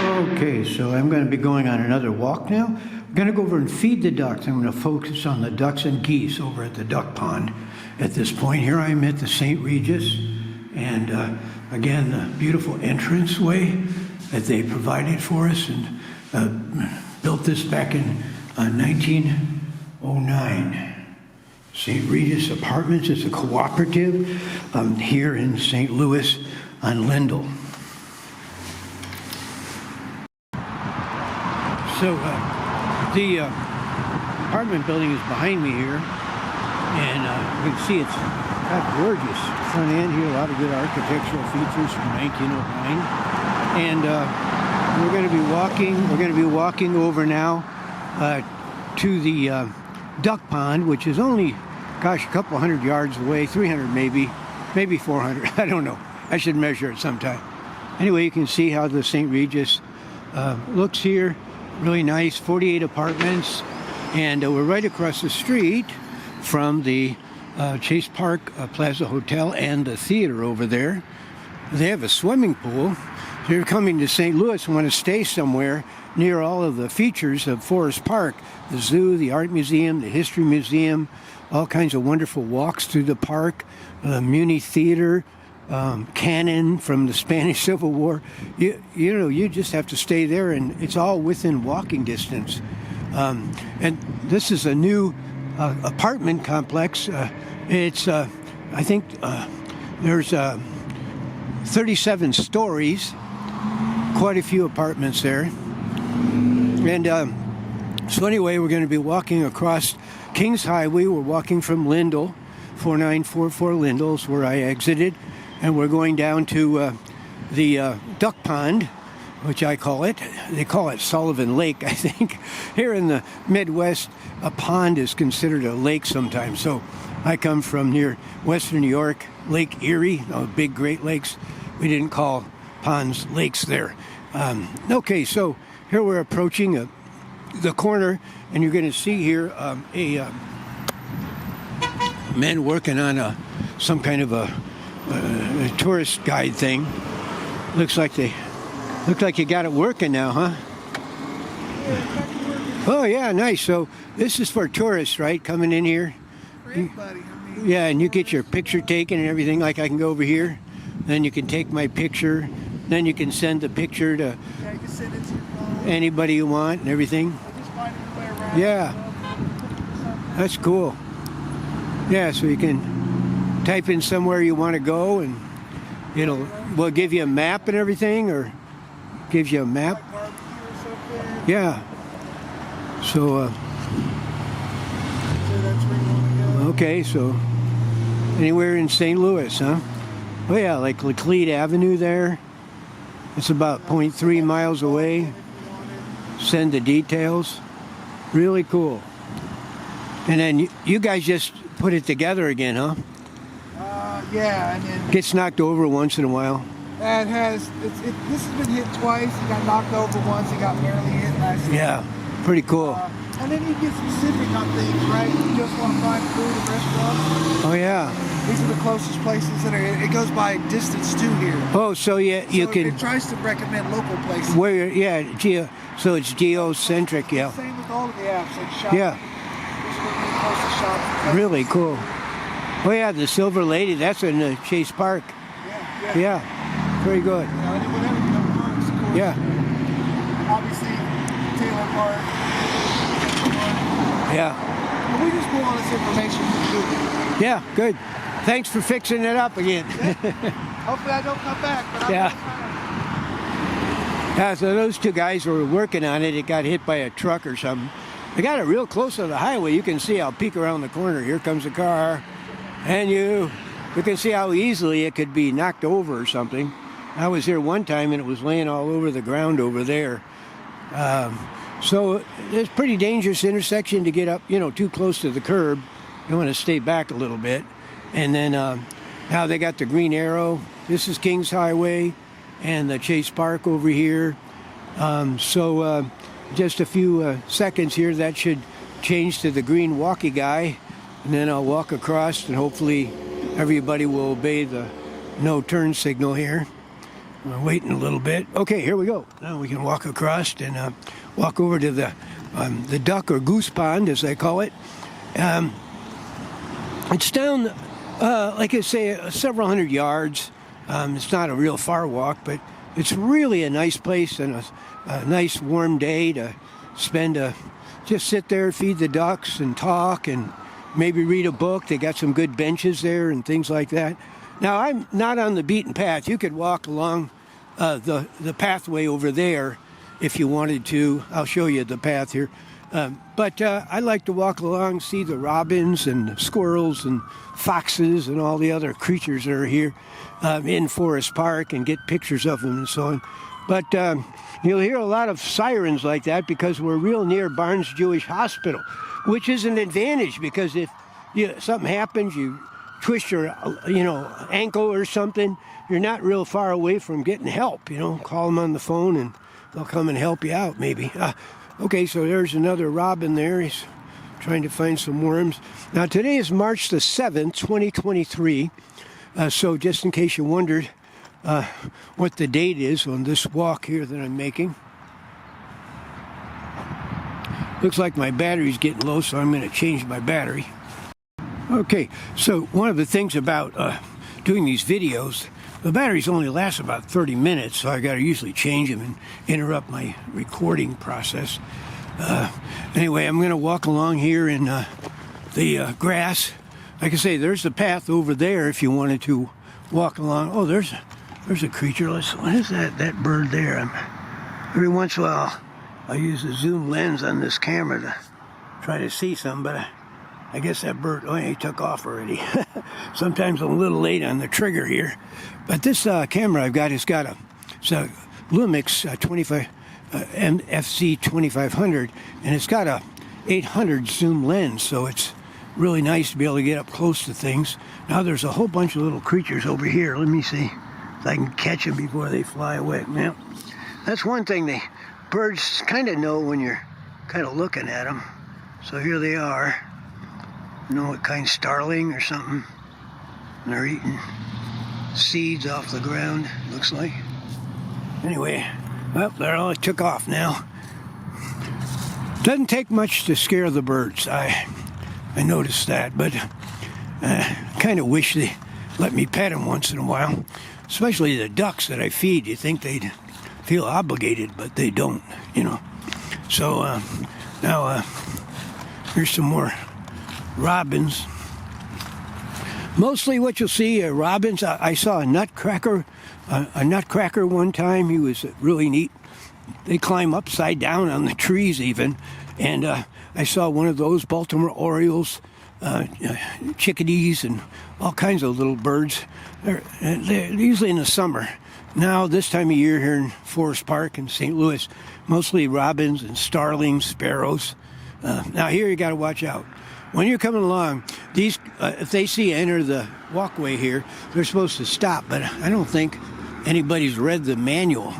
Okay, so I'm going to be going on another walk now. I'm going to go over and feed the ducks. I'm going to focus on the ducks and geese over at the duck pond. At this point, here I am at the St. Regis, and again, the beautiful entranceway that they provided for us, and built this back in 1909. St. Regis Apartments is a cooperative here in St. Louis on Lindell. So the apartment building is behind me here, and you can see it's got gorgeous front end here, a lot of good architectural features from 1909. And we're going to be walking over now to the duck pond, which is only, gosh, a couple hundred yards away, 300 maybe 400, I don't know. I should measure it sometime. Anyway, you can see how the St. Regis looks here. Really nice, 48 apartments, and we're right across the street from the Chase Park Plaza Hotel and the theater over there. They have a swimming pool. If you're coming to St. Louis and want to stay somewhere near all of the features of Forest Park, the zoo, the art museum, the history museum, all kinds of wonderful walks through the park, the Muni Theater, cannon from the Spanish Civil War. You know, you just have to stay there, and it's all within walking distance. And this is a new apartment complex. It's I think there's 37 stories, quite a few apartments there. And so anyway, we're going to be walking across Kings Highway. We're walking from Lindell, 4944 Lindell is where I exited. And we're going down to the duck pond, which I call it. They call it Sullivan Lake, I think. Here in the Midwest, a pond is considered a lake sometimes. So I come from near Western New York, Lake Erie, big Great Lakes. We didn't call ponds lakes there. Okay, so here we're approaching the corner, and you're going to see here a men working on some kind of a tourist guide thing. Looks like you got it working now, huh? Oh yeah, nice. So this is for tourists, right? Coming in here. For everybody. Yeah, and you get your picture taken and everything. Like I can go over here, then you can take my picture. Then you can send the picture to you can send it to your phone. Anybody you want and everything. Just find your way around. Yeah, that's cool. Yeah, so you can type in somewhere you want to go, and will give you a map and everything, or gives you a map. Like barbecue or something. Yeah. So So that's where you want to go. okay, so anywhere in St. Louis, huh? Oh yeah, like Laclede Avenue there. It's about 0.3 miles away. Send the details. Really cool. And then you guys just put it together again, huh? Yeah, and then Gets knocked over once in a while. this has been hit twice. It got knocked over once. It got barely hit last year. Yeah, pretty cool. And then you get specific on things, right? You just want to find food and restaurants. Oh yeah. These are the closest places that are. It goes by distance to here. Oh, so yeah, you So can. It tries to recommend local places. Where so it's geocentric, yeah. Same with all of the apps, like shopping. Yeah, These are the closest shops. really cool. Oh yeah, the Silver Lady, that's in Chase Park. Yeah. Yeah, very good. And whatever the parks, of course. Yeah, Obviously, Taylor Park. yeah, But we just pull all this information from Google. yeah, good. Thanks for fixing it up again. Hopefully, I don't come back. But Yeah. Yeah, so those two guys were working on it. It got hit by a truck or something. They got it real close to the highway. You can see, I'll peek around the corner. Here comes a car. And you can see how easily it could be knocked over or something. I was here one time and it was laying all over the ground over there. So it's a pretty dangerous intersection to get up, too close to the curb. You want to stay back a little bit. And then now they got the green arrow. This is Kings Highway and the Chase Park over here. So just a few seconds here, that should change to the green walkie guy. And then I'll walk across, and hopefully everybody will obey the no turn signal here. We're waiting a little bit. Okay, here we go. Now we can walk across and walk over to the duck or goose pond, as they call it. It's down, like I say, several hundred yards. It's not a real far walk, but it's really a nice place and a nice warm day to spend just sit there, feed the ducks and talk and maybe read a book. They got some good benches there and things like that. Now, I'm not on the beaten path. You could walk along the pathway over there if you wanted to. I'll show you the path here. But I like to walk along, see the robins and the squirrels and foxes and all the other creatures that are here in Forest Park and get pictures of them and so on. But you'll hear a lot of sirens like that because we're real near Barnes Jewish Hospital, which is an advantage because if something happens, you twist your ankle or something, you're not real far away from getting help. Call them on the phone and they'll come and help you out maybe. Okay, so there's another robin there. He's trying to find some worms. Now today is March the 7th, 2023. So just in case you wondered what the date is on this walk here that I'm making. Looks like my battery's getting low, so I'm going to change my battery. Okay, so one of the things about doing these videos, the batteries only last about 30 minutes, so I got to usually change them and interrupt my recording process. Anyway, I'm going to walk along here in the grass. Like I say, there's the path over there if you wanted to walk along. Oh, there's a creature. What is that bird there? Every once in a while, I use a zoom lens on this camera to try to see some, but I guess that bird, he took off already. Sometimes I'm a little late on the trigger here. But this camera I've got, it's a Lumix 25 FC 2500, and it's got a 800 zoom lens, so it's really nice to be able to get up close to things. Now there's a whole bunch of little creatures over here. Let me see if I can catch them before they fly away. Now, that's one thing birds kind of know when you're kind of looking at them. So here they are. What kind, starling or something. And they're eating seeds off the ground, looks like. Anyway, well, they're all took off now. Doesn't take much to scare the birds. I noticed that, but I kind of wish they let me pet them once in a while. Especially the ducks that I feed. You think they'd feel obligated, but they don't, So now here's some more robins. Mostly what you'll see are robins. I saw a nutcracker one time. He was really neat. They climb upside down on the trees even. And I saw one of those Baltimore Orioles, chickadees, and all kinds of little birds. They're usually in the summer. Now, this time of year here in Forest Park in St. Louis, mostly robins and starlings, sparrows. Now here you got to watch out. When you're coming along, these if they see you enter the walkway here, they're supposed to stop. But I don't think anybody's read the manual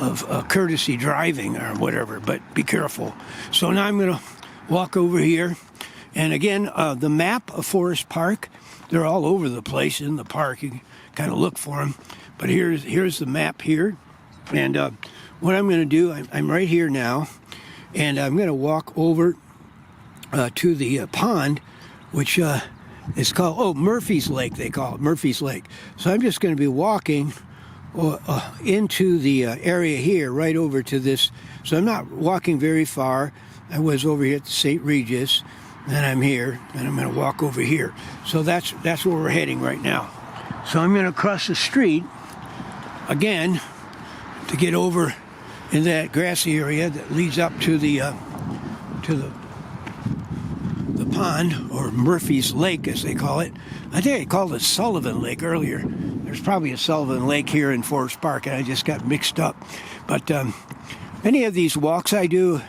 of courtesy driving or whatever. But be careful. So now I'm going to walk over here, and again, the map of Forest Park. They're all over the place in the park. You can kind of look for them. But here's the map here, and what I'm going to do, I'm right here now, and I'm going to walk over to the pond, which is called Murphy's Lake. They call it Murphy's Lake. So I'm just going to be walking into the area here, right over to this. So I'm not walking very far. I was over here at the St. Regis, and I'm here, and I'm going to walk over here. So that's where we're heading right now. So I'm going to cross the street again to get over in that grassy area that leads up to the pond, or Murphy's Lake as they call it. I think I called it Sullivan Lake earlier. There's probably a Sullivan Lake here in Forest Park, and I just got mixed up. But any of these walks I do,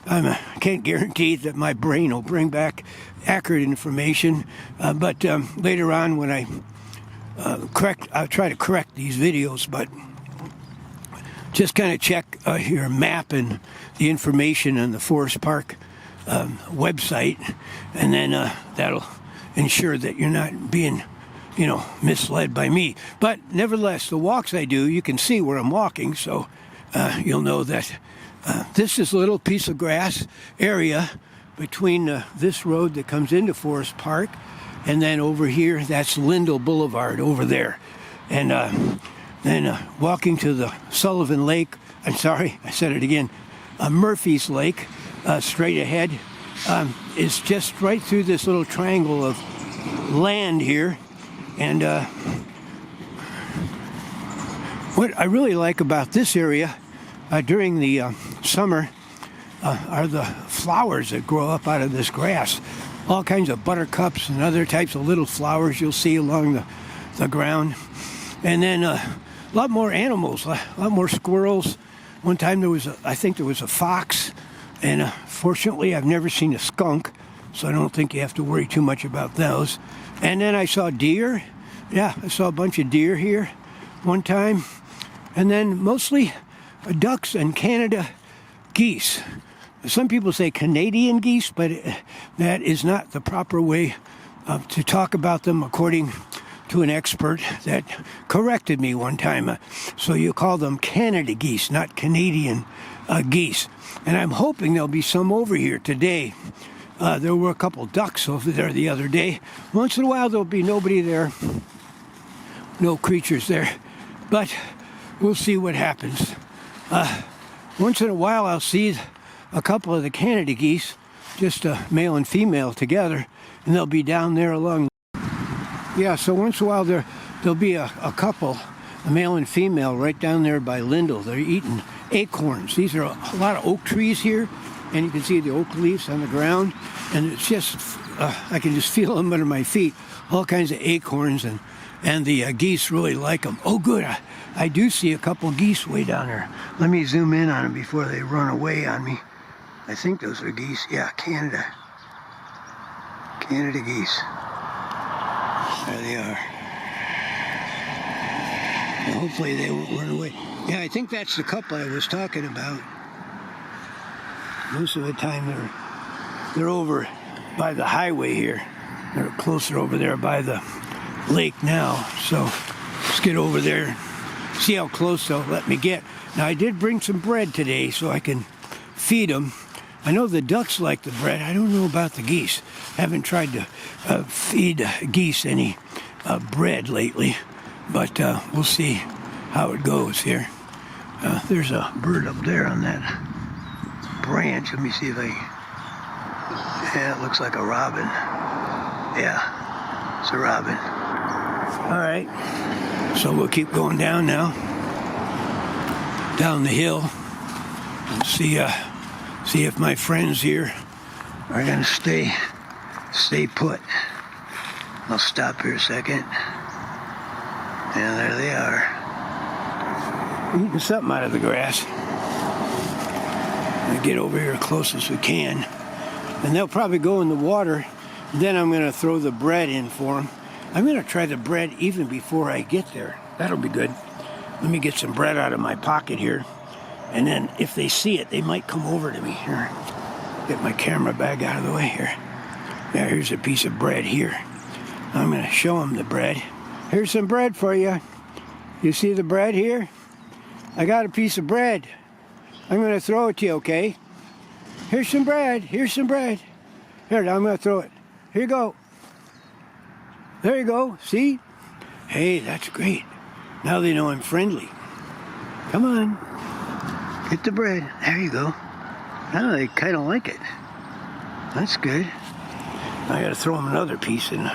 I can't guarantee that my brain will bring back accurate information. But later on, when I'll try to correct these videos, but just kind of check your map and the information on the Forest Park website, and then that'll ensure that you're not being misled by me. But nevertheless, the walks I do, you can see where I'm walking, so you'll know that this is a little piece of grass area between this road that comes into Forest Park, and then over here, that's Lindell Boulevard over there. And then walking to the Sullivan Lake, I'm sorry, I said it again, Murphy's Lake, straight ahead, is just right through this little triangle of land here. And what I really like about this area during the summer are the flowers that grow up out of this grass. All kinds of buttercups and other types of little flowers you'll see along the ground. And then a lot more animals, a lot more squirrels. One time I think there was a fox. And fortunately, I've never seen a skunk, so I don't think you have to worry too much about those. And then I saw deer. Yeah, I saw a bunch of deer here one time. And then mostly ducks and Canada geese. Some people say Canadian geese, but that is not the proper way to talk about them, according to an expert that corrected me one time. So you call them Canada geese, not Canadian geese. And I'm hoping there'll be some over here today. There were a couple ducks over there the other day. Once in a while there'll be nobody there, no creatures there, but we'll see what happens. Once in a while I'll see a couple of the Canada geese, just a male and female together, and they'll be down there along. Yeah, so once in a while there'll be a couple, a male and female, right down there by Lindell. They're eating acorns. These are a lot of oak trees here, and you can see the oak leaves on the ground, and it's just, I can just feel them under my feet, all kinds of acorns, and the geese really like them. Oh good, I do see a couple geese way down there. Let me zoom in on them before they run away on me. I think those are geese. Yeah, Canada geese. There they are. Well, hopefully they won't run away. Yeah, I think that's the couple I was talking about. Most of the time they're over by the highway here. They're closer over there by the lake now. So let's get over there, see how close they'll let me get. Now I did bring some bread today so I can feed them. I know the ducks like the bread. I don't know about the geese. Haven't tried to feed geese any bread lately, but we'll see how it goes here. There's a bird up there on that branch. Let me see if yeah, it looks like a robin. Yeah, it's a robin. All right, so we'll keep going down now, down the hill, and see if my friends here are gonna stay put. I'll stop here a second. And there they are, eating something out of the grass. We'll get over here as close as we can, and they'll probably go in the water. Then I'm going to throw the bread in for them. I'm going to try the bread even before I get there. That'll be good. Let me get some bread out of my pocket here, and then if they see it, they might come over to me. Here, get my camera bag out of the way here. Yeah, here's a piece of bread here. I'm going to show them the bread. Here's some bread for you. You see the bread here? I got a piece of bread. I'm going to throw it to you, okay? Here's some bread. Here's some bread. Here, I'm going to throw it. Here you go. There you go. See? Hey, that's great. Now they know I'm friendly. Come on. Get the bread. There you go. Now they kind of like it. That's good. I got to throw them another piece and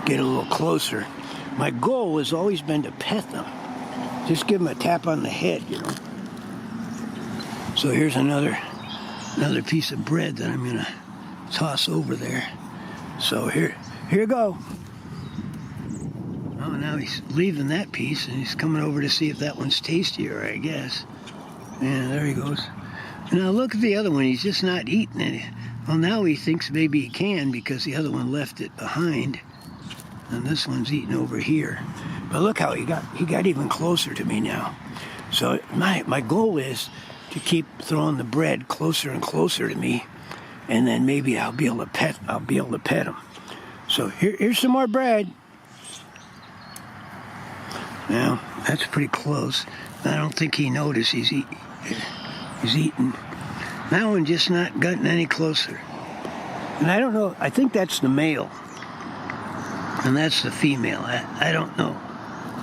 get a little closer. My goal has always been to pet them. Just give them a tap on the head, you know. So here's another piece of bread that I'm gonna toss over there. So here you go. Oh, now he's leaving that piece and he's coming over to see if that one's tastier, I guess. Yeah, there he goes. Now look at the other one. He's just not eating it. Well, now he thinks maybe he can because the other one left it behind. And this one's eating over here. But look how he got even closer to me now. So my goal is to keep throwing the bread closer and closer to me, and then maybe I'll be able to pet him. So here's some more bread. Now, that's pretty close. I don't think he noticed he's eating. That one just not gotten any closer. And I don't know, I think that's the male. And that's the female. I don't know.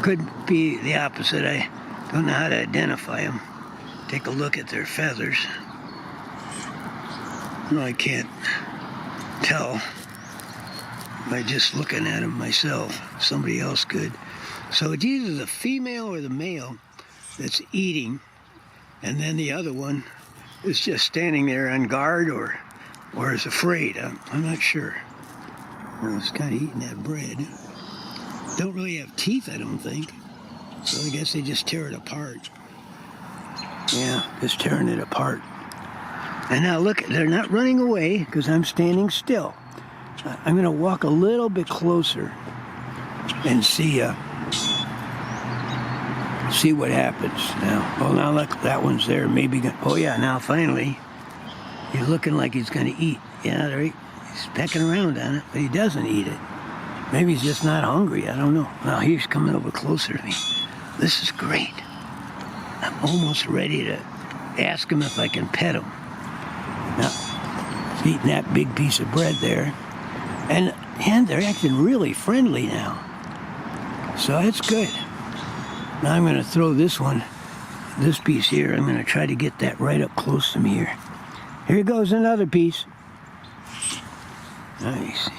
Could be the opposite. I don't know how to identify them. Take a look at their feathers. No, I can't tell by just looking at them myself. Somebody else could. So it's either the female or the male that's eating, and then the other one is just standing there on guard or is afraid. I'm not sure. Well, it's kind of eating that bread. Don't really have teeth, I don't think. So I guess they just tear it apart. Yeah, just tearing it apart. And now look, they're not running away because I'm standing still. I'm going to walk a little bit closer and see what happens. Now, well, now look, that one's there. Maybe. Oh yeah, now finally, he's looking like he's going to eat. Yeah, there he's pecking around on it, but he doesn't eat it. Maybe he's just not hungry. I don't know. Now he's coming over closer to me. This is great. I'm almost ready to ask him if I can pet him. Now, he's eating that big piece of bread there. And they're acting really friendly now. So that's good. Now I'm going to throw this piece here. I'm going to try to get that right up close to me here. Here goes another piece. Nice.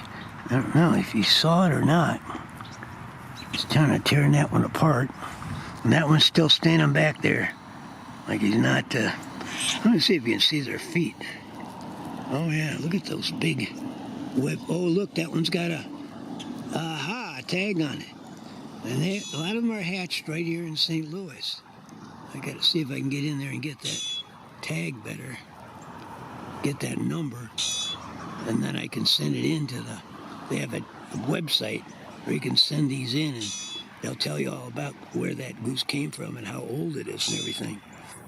I don't know if he saw it or not. He's kind of tearing that one apart. And that one's still standing back there. Like he's not, let me see if you can see their feet. Oh yeah, look at those big web. Oh look, that one's got a tag on it. And a lot of them are hatched right here in St. Louis. I got to see if I can get in there and get that tag better. Get that number. And then I can send it into they have a website where you can send these in and they'll tell you all about where that goose came from and how old it is and everything.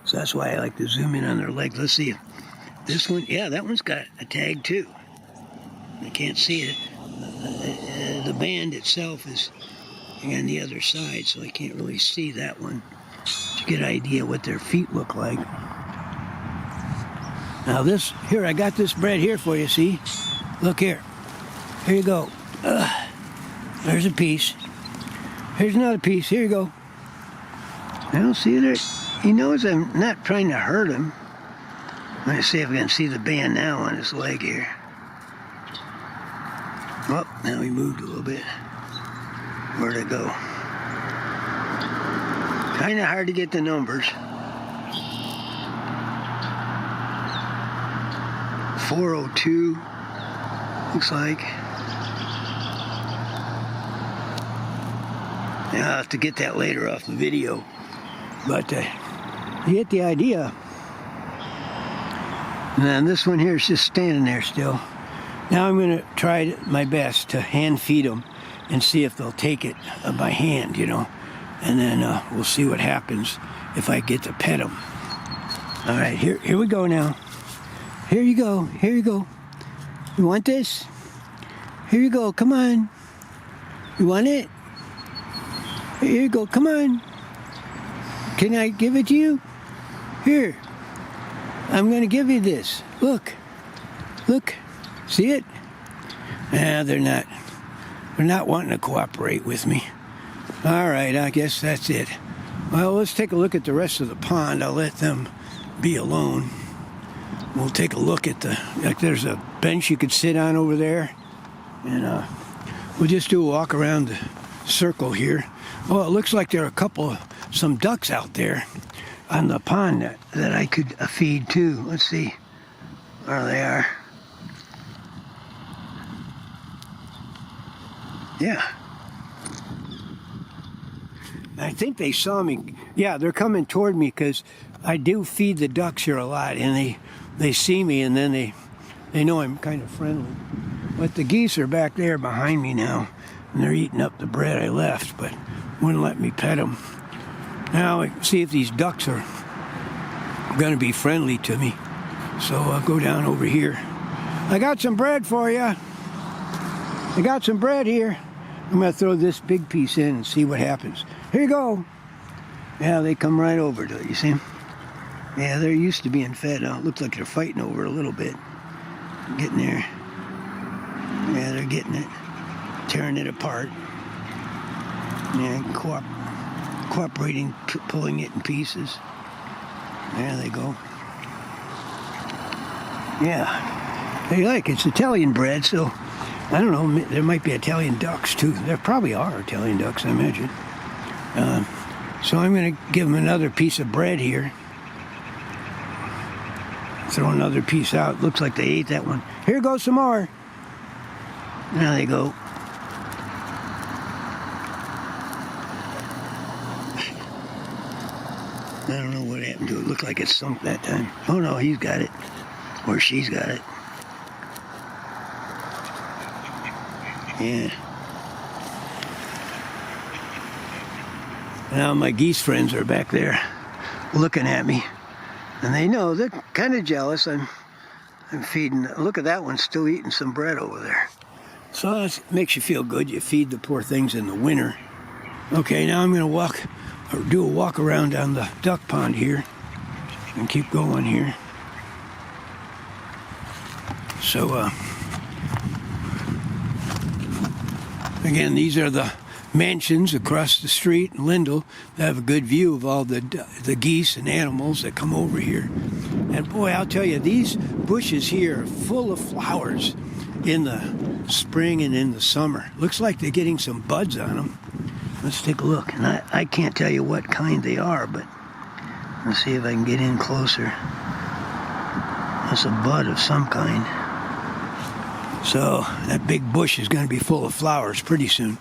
So that's why I like to zoom in on their legs. Let's see. This one, yeah, that one's got a tag too. I can't see it. The band itself is on the other side, so I can't really see that one to get an idea what their feet look like. Now here, I got this bread here for you, see? Look here. Here you go. There's a piece. Here's another piece. Here you go. I don't see it. He knows I'm not trying to hurt him. Let me see if I can see the band now on his leg here. Oh, now he moved a little bit. Where'd it go? Kind of hard to get the numbers. 402, looks like. Yeah, I'll have to get that later off the video. But you get the idea. And then this one here is just standing there still. Now I'm going to try my best to hand feed them and see if they'll take it by hand, you know. And then we'll see what happens if I get to pet them. All right, here we go now. Here you go. Here you go. You want this? Here you go. Come on. You want it? Here you go. Come on. Can I give it to you? Here. I'm going to give you this. Look. Look. See it? Nah, they're not. They're not wanting to cooperate with me. All right, I guess that's it. Well, let's take a look at the rest of the pond. I'll let them be alone. We'll take a look at there's a bench you could sit on over there. And we'll just do a walk around the circle here. Oh, it looks like there are some ducks out there on the pond that I could feed too. Let's see where they are. Yeah. I think they saw me. Yeah, they're coming toward me because I do feed the ducks here a lot, and they see me, and then they know I'm kind of friendly. But the geese are back there behind me now, and they're eating up the bread I left, but wouldn't let me pet them. Now, see if these ducks are going to be friendly to me. So I'll go down over here. I got some bread for you. I got some bread here. I'm going to throw this big piece in and see what happens. Here you go. Yeah, they come right over to it, you see? Yeah, they're used to being fed. Now it looks like they're fighting over it a little bit. Getting there. Yeah, they're getting it. Tearing it apart. Yeah, cooperating, pulling it in pieces. There they go. Yeah, they like it's Italian bread, so I don't know. There might be Italian ducks too. There probably are Italian ducks, I imagine. So I'm going to give them another piece of bread here. Throw another piece out. Looks like they ate that one. Here goes some more. There they go. I don't know what happened to it. Looked like it sunk that time. Oh no, he's got it. Or she's got it. Yeah. Now my geese friends are back there looking at me. And they know, they're kind of jealous. I'm feeding. Look at that one, still eating some bread over there. So that makes you feel good. You feed the poor things in the winter. Okay, now I'm going to do a walk around down the duck pond here and keep going here. So, again, these are the mansions across the street in Lindell that have a good view of all the geese and animals that come over here. And boy, I'll tell you, these bushes here are full of flowers in the spring and in the summer. Looks like they're getting some buds on them. Let's take a look. And I can't tell you what kind they are, but let's see if I can get in closer. That's a bud of some kind. So that big bush is going to be full of flowers pretty soon.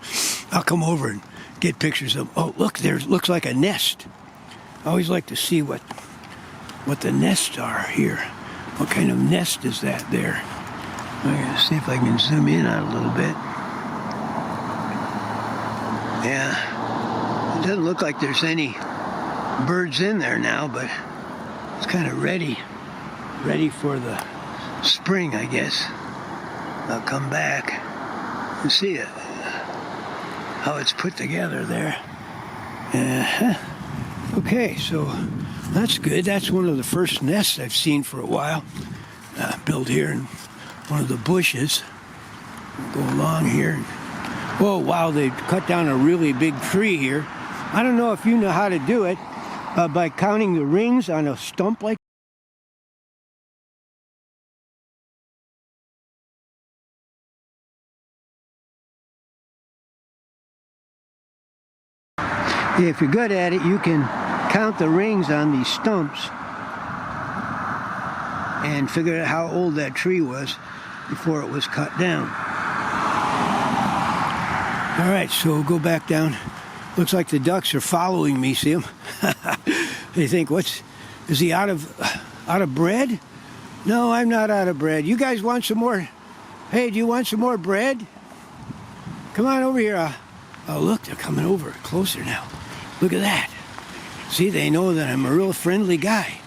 I'll come over and get pictures of. Oh, look, there looks like a nest. I always like to see what the nests are here. What kind of nest is that there? I'm going to see if I can zoom in on it a little bit. Yeah, it doesn't look like there's any birds in there now, but it's kind of ready for the spring, I guess. I'll come back and see it, how it's put together there. Okay, so that's good. That's one of the first nests I've seen for a while. Built here in one of the bushes. We'll go along here. Oh, wow, they cut down a really big tree here. I don't know if you know how to do it by counting the rings on a stump like if you're good at it, you can count the rings on these stumps and figure out how old that tree was before it was cut down. All right, so we'll go back down. Looks like the ducks are following me, see them? They think, is he out of bread? No, I'm not out of bread. You guys want some more? Hey, do you want some more bread? Come on over here. Oh, look, they're coming over closer now. Look at that. See, they know that I'm a real friendly guy.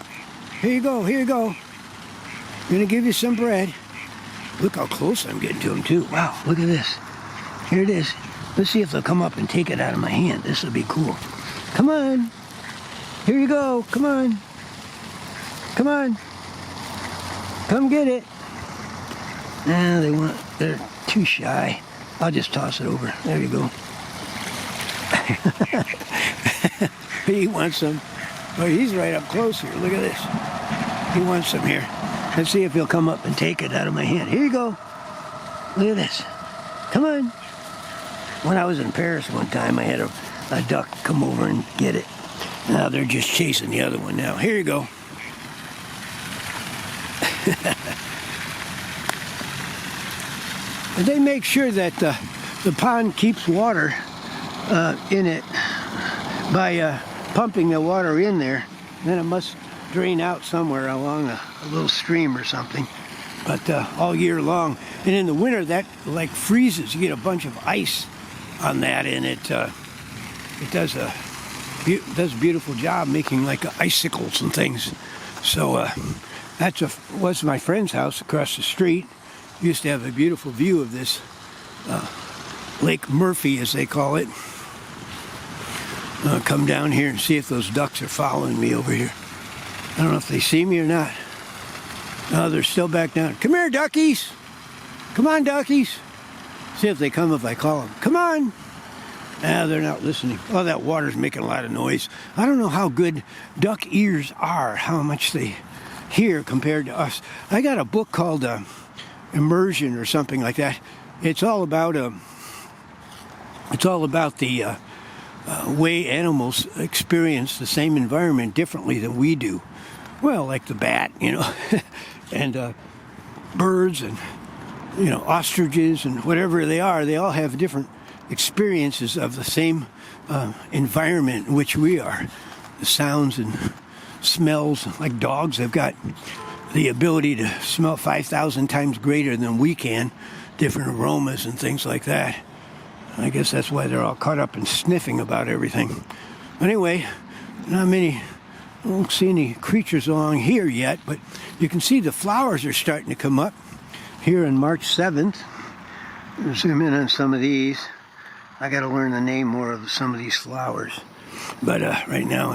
Here you go, here you go. I'm gonna give you some bread. Look how close I'm getting to them too. Wow, look at this. Here it is. Let's see if they'll come up and take it out of my hand. This will be cool. Come on. Here you go, come on. Come on. Come get it. They're too shy. I'll just toss it over. There you go. He wants some. Oh, he's right up close here. Look at this. He wants some here. Let's see if he'll come up and take it out of my hand. Here you go. Look at this. Come on. When I was in Paris one time, I had a duck come over and get it. Now they're just chasing the other one now. Here you go. And they make sure that the pond keeps water in it by pumping the water in there. Then it must drain out somewhere along a little stream or something. But all year long. And in the winter, that like freezes. You get a bunch of ice on that, and it does a beautiful job making like icicles and things. So was my friend's house across the street. Used to have a beautiful view of this Lake Murphy, as they call it. come down here and see if those ducks are following me over here. I don't know if they see me or not. No, they're still back down. Come here, duckies. Come on, duckies. See if they come if I call them. Come on. Ah, they're not listening. Oh, that water's making a lot of noise. I don't know how good duck ears are, how much they hear compared to us. I got a book called Immersion or something like that. It's all about the way animals experience the same environment differently than we do. Well, like the bat, and birds and, ostriches and whatever they are, they all have different experiences of the same environment in which we are. The sounds and smells, like dogs, have got the ability to smell 5,000 times greater than we can, different aromas and things like that. I guess that's why they're all caught up in sniffing about everything. Anyway, not many, I don't see any creatures along here yet, but you can see the flowers are starting to come up here on March 7th. I'll zoom in on some of these. I got to learn the name more of some of these flowers. But right now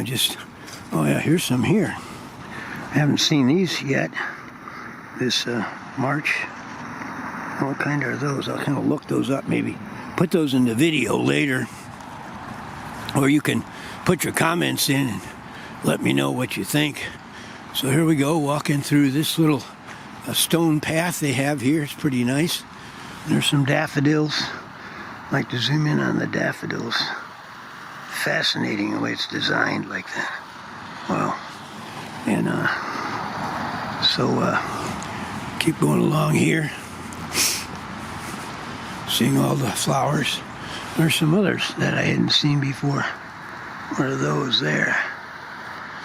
oh yeah, here's some here. I haven't seen these yet this March. What kind are those? I'll kind of look those up maybe. Put those in the video later, or you can put your comments in and let me know what you think. So here we go, walking through this little stone path they have here. It's pretty nice. There's some daffodils. I'd like to zoom in on the daffodils. Fascinating the way it's designed like that. Wow. And so keep going along here. Seeing all the flowers. There's some others that I hadn't seen before. What are those there?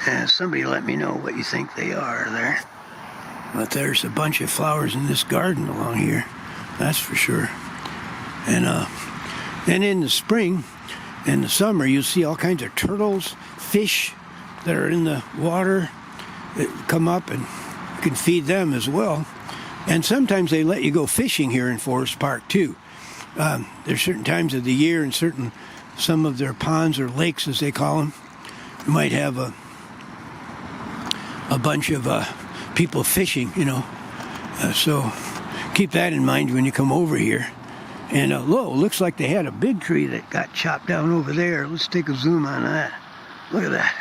And somebody let me know what you think they are there. But there's a bunch of flowers in this garden along here. That's for sure. And in the spring and the summer, you'll see all kinds of turtles, fish that are in the water that come up, and you can feed them as well. And sometimes they let you go fishing here in Forest Park too. There's certain times of the year and some of their ponds or lakes, as they call them, you might have a bunch of people fishing, so keep that in mind when you come over here. And looks like they had a big tree that got chopped down over there. Let's take a zoom on that. Look at that.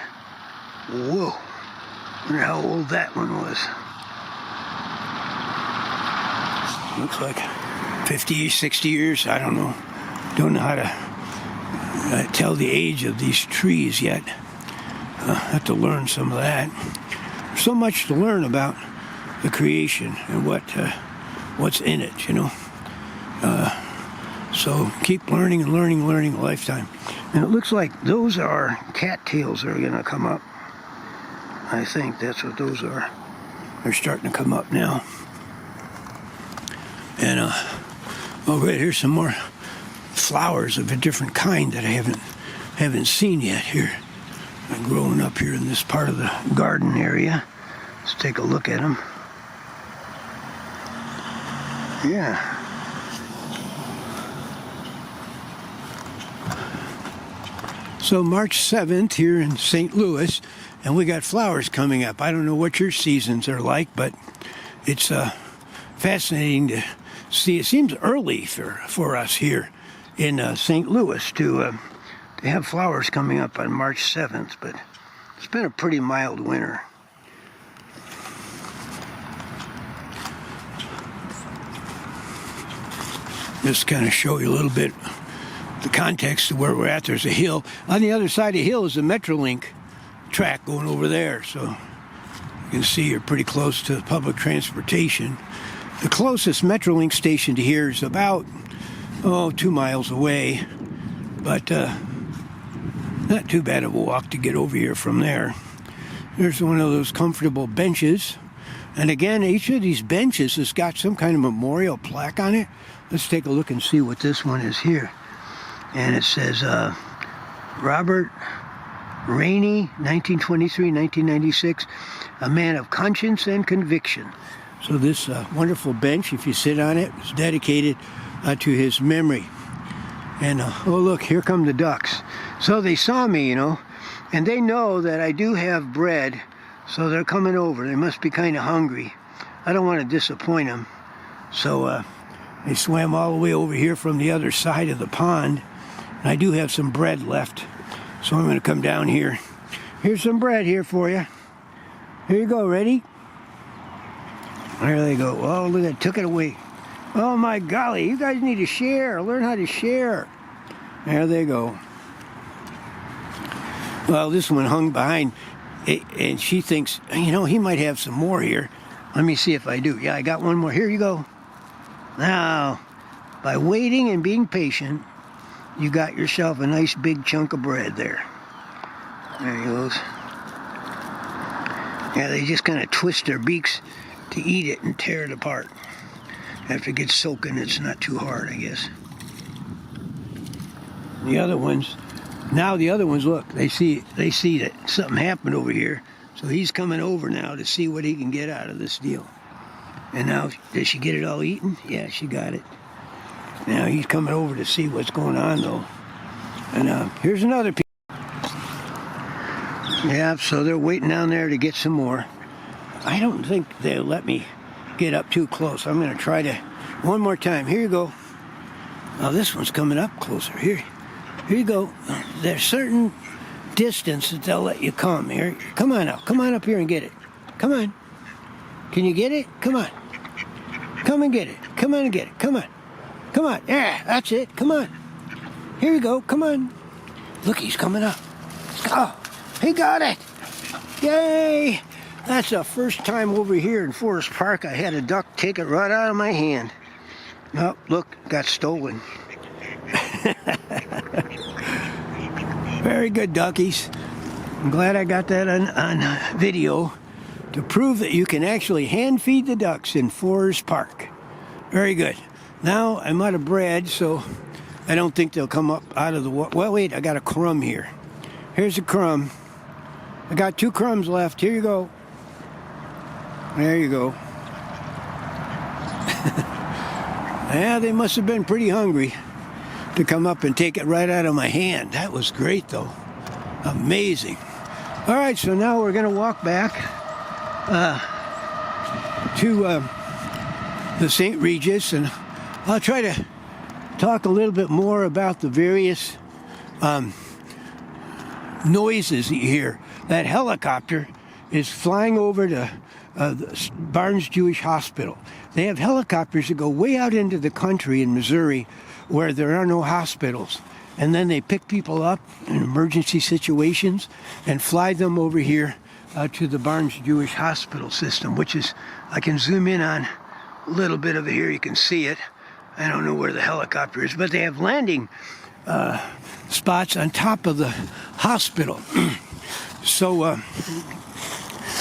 Whoa. Wonder how old that one was. Looks like 50, 60 years. I don't know. Don't know how to tell the age of these trees yet. Have to learn some of that. There's so much to learn about the creation and what's in it, So keep learning and learning a lifetime. And it looks like those are cattails that are going to come up. I think that's what those are. They're starting to come up now. And great, here's some more flowers of a different kind that I haven't seen yet here. I'm growing up here in this part of the garden area. Let's take a look at them. Yeah. So March 7th here in St. Louis, and we got flowers coming up. I don't know what your seasons are like, but it's fascinating to see. It seems early for us here in St. Louis to have flowers coming up on March 7th, but it's been a pretty mild winter. Just kind of show you a little bit the context of where we're at. There's a hill. On the other side of the hill is a Metrolink track going over there, so you can see you're pretty close to public transportation. The closest Metrolink station to here is about 2 miles away, but not too bad of a walk to get over here from there. There's one of those comfortable benches, and again, each of these benches has got some kind of memorial plaque on it. Let's take a look and see what this one is here. And it says Robert Rainey, 1923-1996, a man of conscience and conviction. So this wonderful bench, if you sit on it, is dedicated to his memory. And oh look, here come the ducks. So they saw me, you know, and they know that I do have bread, so they're coming over. They must be kind of hungry. I don't want to disappoint them. So they swam all the way over here from the other side of the pond. And I do have some bread left, so I'm going to come down here. Here's some bread here for you. Here you go, ready? There they go. Oh, look at it, took it away. Oh my golly, you guys need to share. Learn how to share. There they go. Well, this one hung behind, and she thinks, you know, he might have some more here. Let me see if I do. Yeah, I got one more. Here you go. Now, by waiting and being patient, you got yourself a nice big chunk of bread there. There he goes. Yeah, they just kind of twist their beaks to eat it and tear it apart. After it gets soaking, it's not too hard, I guess. The other ones, look, they see that something happened over here. So he's coming over now to see what he can get out of this deal. And now, did she get it all eaten? Yeah, she got it. Now he's coming over to see what's going on, though. And here's another piece. Yeah, so they're waiting down there to get some more. I don't think they'll let me get up too close. I'm going to try to, one more time. Here you go. Now this one's coming up closer. Here you go. There's certain distance that they'll let you come here. Come on now. Come on up here and get it. Come on. Can you get it? Come on. Come and get it. Come on and get it. Come on. Come on. Yeah, that's it. Come on. Here you go. Come on. Look, he's coming up. Oh, he got it. Yay. That's the first time over here in Forest Park I had a duck take it right out of my hand. Oh, look, got stolen. Very good, duckies. I'm glad I got that on video to prove that you can actually hand feed the ducks in Forest Park. Very good. Now I'm out of bread, so I don't think they'll come up out of the water. Well, wait, I got a crumb here. Here's a crumb. I got 2 crumbs left. Here you go. There you go. Yeah, they must have been pretty hungry to come up and take it right out of my hand. That was great, though. Amazing. All right, so now we're going to walk back to the St. Regis, and I'll try to talk a little bit more about the various noises you hear. That helicopter is flying over to the Barnes Jewish Hospital. They have helicopters that go way out into the country in Missouri where there are no hospitals. And then they pick people up in emergency situations and fly them over here to the Barnes Jewish Hospital system, which is, I can zoom in on a little bit of it here. You can see it. I don't know where the helicopter is, but they have landing spots on top of the hospital. So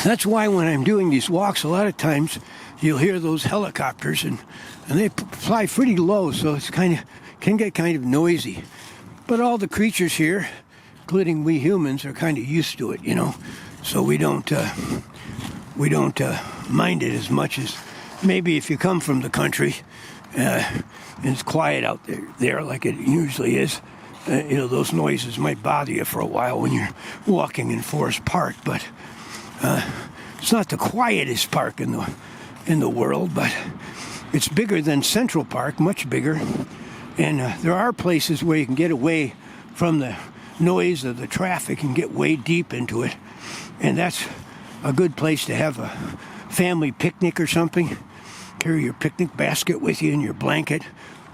that's why when I'm doing these walks, a lot of times you'll hear those helicopters, and they fly pretty low, so it's can get kind of noisy. But all the creatures here, including we humans, are kind of used to it, you know. So we don't mind it as much as maybe if you come from the country and it's quiet out there like it usually is. You know, those noises might bother you for a while when you're walking in Forest Park, but it's not the quietest park in the world, but it's bigger than Central Park, much bigger. And there are places where you can get away from the noise of the traffic and get way deep into it. And that's a good place to have a family picnic or something. Carry your picnic basket with you and your blanket.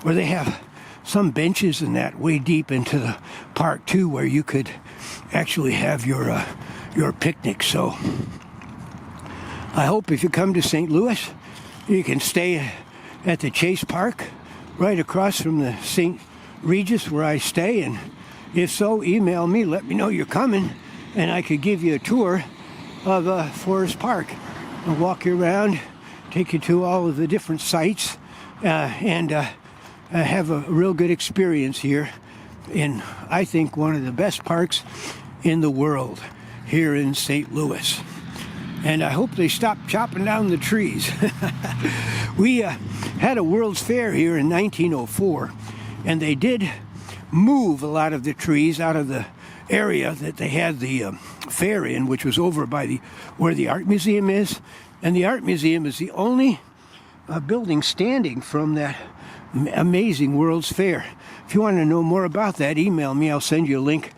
Or they have some benches in that way deep into the park too, where you could actually have your picnic. So I hope if you come to St. Louis, you can stay at the Chase Park right across from the St. Regis where I stay. And if so, email me, let me know you're coming, and I could give you a tour of Forest Park and walk you around, take you to all of the different sites, and have a real good experience here in, I think, one of the best parks in the world here in St. Louis. And I hope they stop chopping down the trees. We had a World's Fair here in 1904, and they did move a lot of the trees out of the area that they had the fair in, which was over by where the art museum is. And the art museum is the only building standing from that amazing World's Fair. If you want to know more about that, email me. I'll send you a link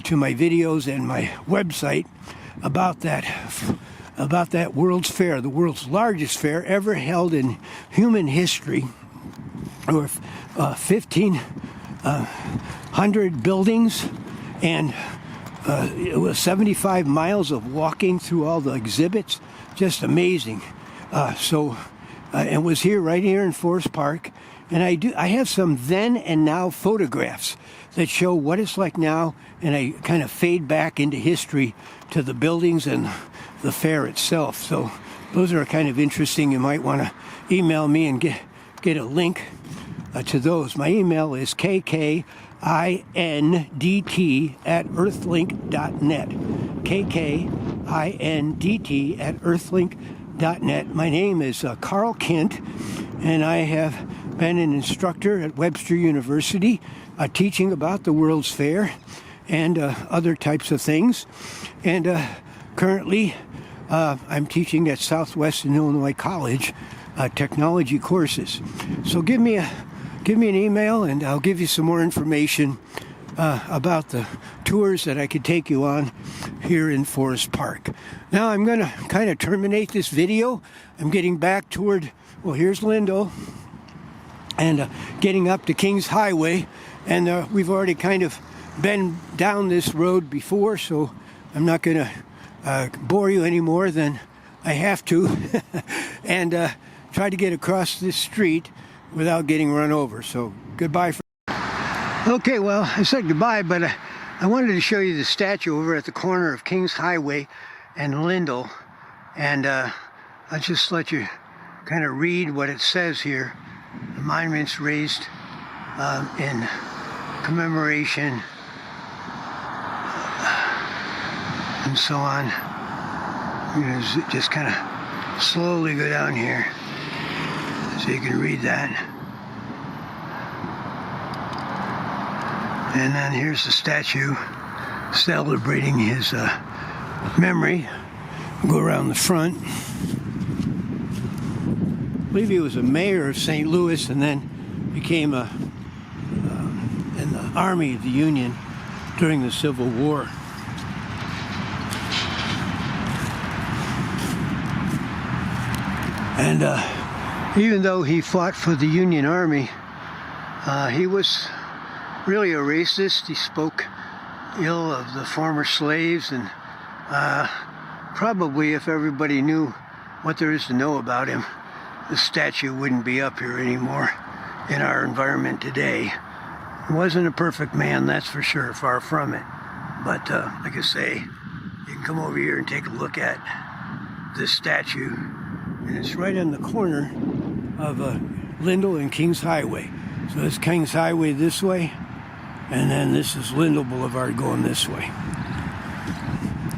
to my videos and my website about that World's Fair, the world's largest fair ever held in human history. There were 1,500 buildings, and it was 75 miles of walking through all the exhibits. Just amazing. And was here, right here in Forest Park. And I have some then and now photographs that show what it's like now, and I kind of fade back into history to the buildings and the fair itself. So those are kind of interesting. You might want to email me and get a link to those. My email is kkindt@earthlink.net. kkindt@earthlink.net. My name is Carl Kint, and I have been an instructor at Webster University, teaching about the World's Fair and other types of things. And currently, I'm teaching at Southwestern Illinois College technology courses. So give me an email, and I'll give you some more information about the tours that I could take you on here in Forest Park. Now I'm going to kind of terminate this video. I'm getting back toward, well, here's Lindell, and getting up to Kings Highway, and we've already kind of been down this road before, so I'm not going to bore you any more than I have to, and try to get across this street without getting run over. So goodbye. Okay, well, I said goodbye, but I wanted to show you the statue over at the corner of Kings Highway and Lindell, and I'll just let you kind of read what it says here. The monument's raised in commemoration and so on. I'm going to just kind of slowly go down here so you can read that. And then here's the statue celebrating his memory. Go around the front. I believe he was a mayor of St. Louis and then became in the Army of the Union during the Civil War. And even though he fought for the Union Army, he was really a racist. He spoke ill of the former slaves, and probably if everybody knew what there is to know about him, the statue wouldn't be up here anymore in our environment today. He wasn't a perfect man, that's for sure, far from it. But like I say, you can come over here and take a look at this statue, and it's right on the corner of Lindell and Kings Highway. So it's Kings Highway this way, and then this is Lindell Boulevard going this way.